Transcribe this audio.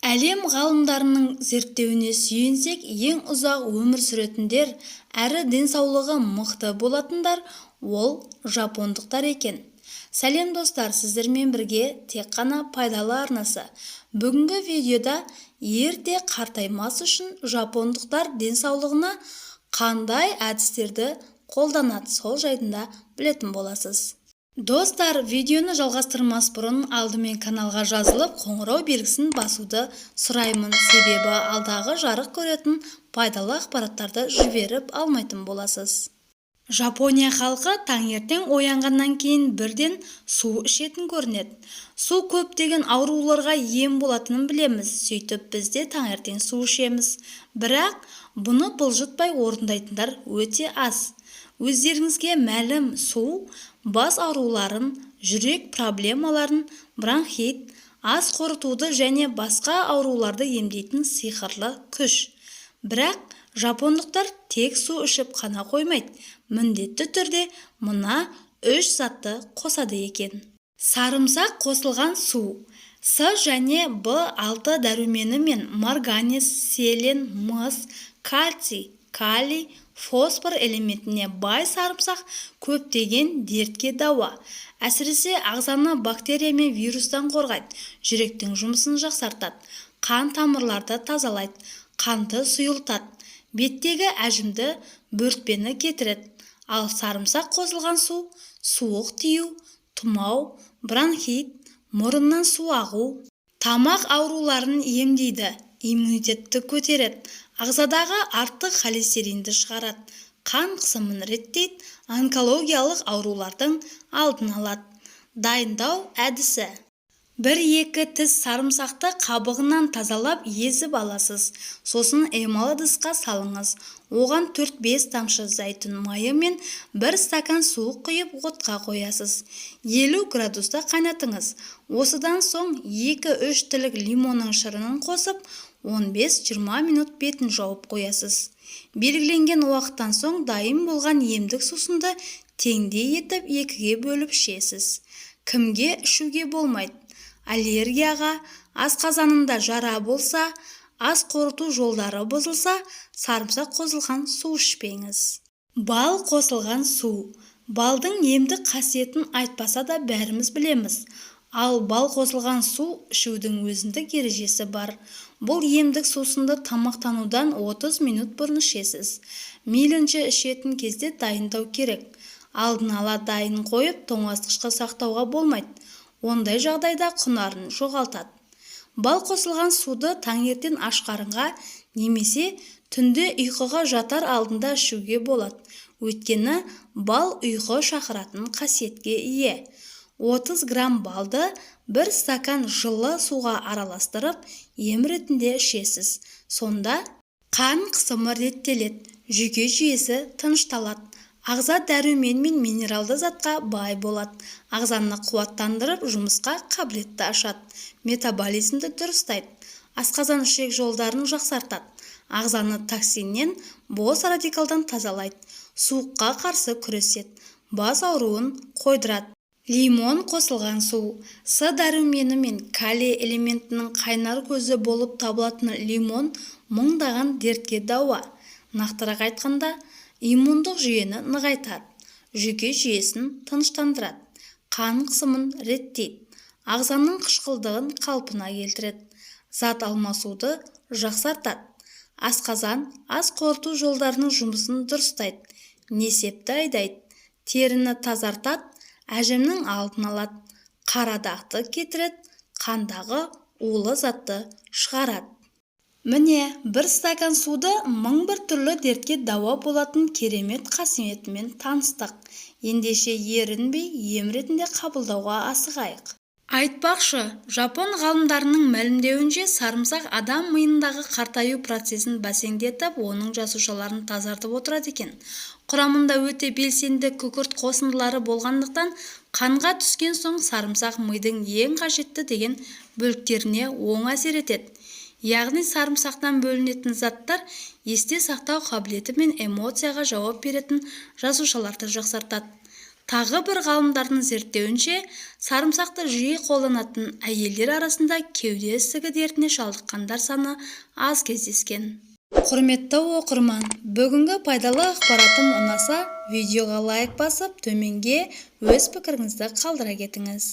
Әлем ғалымдарының зерттеуіне сүйенсек, ең ұзақ өмір сүретіндер әрі денсаулығы мықты болатындар ол жапондықтар екен. Сәлем достар, сіздермен бірге тек қана пайдалы арнасы. Бүгінгі видеода ерте қартаймас үшін жапондықтар денсаулығына қандай әдістерді қолданады, сол жайында білетін боласыз. Достар, видеоны жалғастырмас бұрын алдымен каналға жазылып, қоңырау белгісін басуды сұраймын, себебі алдағы жарық көретін пайдалы ақпараттарды жіберіп алмайтын боласыз. Жапония халқы таңертең оянғаннан кейін бірден су ішетін көрінеді. Су көптеген ауруларға ем болатынын білеміз, сөйтіп бізде таңертең су ішеміз. Бірақ бұны бұлжытпай орындайтындар өте аз. Өздеріңізге мәлім, су бас ауруларын, жүрек проблемаларын, бронхит, ас қорытуды және басқа ауруларды емдейтін сиқырлы күш. Бірақ жапондықтар тек су ішіп қана қоймайды, міндетті түрде мына 3 затты қосады екен. Сарымсақ қосылған су. С және В6 дәрумені мен марганец, селен, мыс, кальций, калий, фосфор элементіне бай сарымсақ көптеген дертке дауа. Әсіресе ағзаны бактерия мен вирустан қорғайды, жүректің жұмысын жақсартады, қан тамырларды тазалайды, қанды сұйылтады, беттегі әжімді бөртпені кетіреді. Ал сарымсақ қосылған су суық тию, тұмау, бронхит, мұрыннан су ағу, тамақ ауруларын емдейді, иммунитетті көтереді, ағзадағы артық холестеринді шығарады, қан қысымын реттейді, онкологиялық аурулардың алдын алады. Дайындау әдісі. 1-2 тіс сарымсақты қабығынан тазалап езіп аласыз. Сосын эмалы ыдысқа салыңыз. Оған 4-5 тамшы зәйтүн майы мен 1 стакан су құйып отқа қоясыз. 50 градуста қайнатыңыз. Осыдан соң 2-3 тілік лимонның шырынын қосып, 15-20 минут бетін жауып қоясыз. Белгіленген уақыттан соң дайын болған емдік сусынды теңдей етіп 2-ге бөліп ішесіз. Кімге ішуге болмайды? Аллергияға, асқазанында жара болса, ас қорыту жолдары бұзылса, сарымсақ қосылған су ішпеңіз. Бал қосылған су. Балдың емдік қасиетін айтпаса да бәріміз білеміз. Ал бал қосылған су ішудің өзіндік ережесі бар. Бұл емдік сусынды тамақтанудан 30 минут бұрын ішесіз. Мейлінше ішетін кезде дайындау керек. Алдын ала дайын қойып, тоңазытқышқа сақтауға болмайды. Ондай жағдайда құнарын жоғалтады. Бал қосылған суды таңертең аш қарынға немесе түнде ұйқыға жатар алдында ішуге болады. Өйткені бал ұйқы шақыратын қасиетке ие. 30 грамм балды 1 стакан жылы суға араластырып, ем ретінде ішесіз. Сонда қан қысымы реттеледі, жүйке жүйесі тынышталады. Ағза дәрумен мен минералды затқа бай болады. Ағзаны қуаттандырып, жұмысқа қабілетті ашады. Метаболизмді дұрыстайды. Асқазан ішек жолдарын жақсартады. Ағзаны токсиннен, бос радикалдан тазалайды. Суыққа қарсы күреседі. Бас ауруын қойдырады. Лимон қосылған су. С дәрумені мен калий элементінің қайнар көзі болып табылатын лимон мыңдаған дертке дауа. Нақтырақ айтқанда, иммундық жүйені нығайтады, жүйке жүйесін тыныштандырады, қан қысымын реттейді, ағзаның қышқылдығын қалпына келтіреді, зат алмасуды жақсартады, асқазан, ас қорыту жолдарының жұмысын дұрыстайды, несепті айдайды, теріні тазартады, әжімнің алдын алады, қара дақты кетіреді, қандағы улы затты шығарады. Міне, 1 стакан суды 1001 түрлі дертке дауа болатын керемет қасиетімен таныстық. Ендеше ерінбей, ем ретінде қабылдауға асығайық. Айтпақшы, жапон ғалымдарының мәлімдеуінше сарымсақ адам миындағы қартаю процесін бәсеңдетіп, оның жасушаларын тазартып отырады екен. Құрамында өте белсенді күкірт қосындылары болғандықтан, қанға түскен соң сарымсақ мидың ең қажетті деген бөліктеріне оң әсер етеді. Яғни сарымсақтан бөлінетін заттар есте сақтау қабілеті мен эмоцияға жауап беретін жасушаларды жақсартады. Тағы бір ғалымдардың зерттеуінше, сарымсақты жиі қолданатын әйелдер арасында кеуде ісігі дертіне шалдыққандар саны аз кездескен. Құрметті оқырман, бүгінгі пайдалы ақпаратым ұнаса, видеоға лайк басып, төменге өз пікіріңізді қалдыра кетіңіз.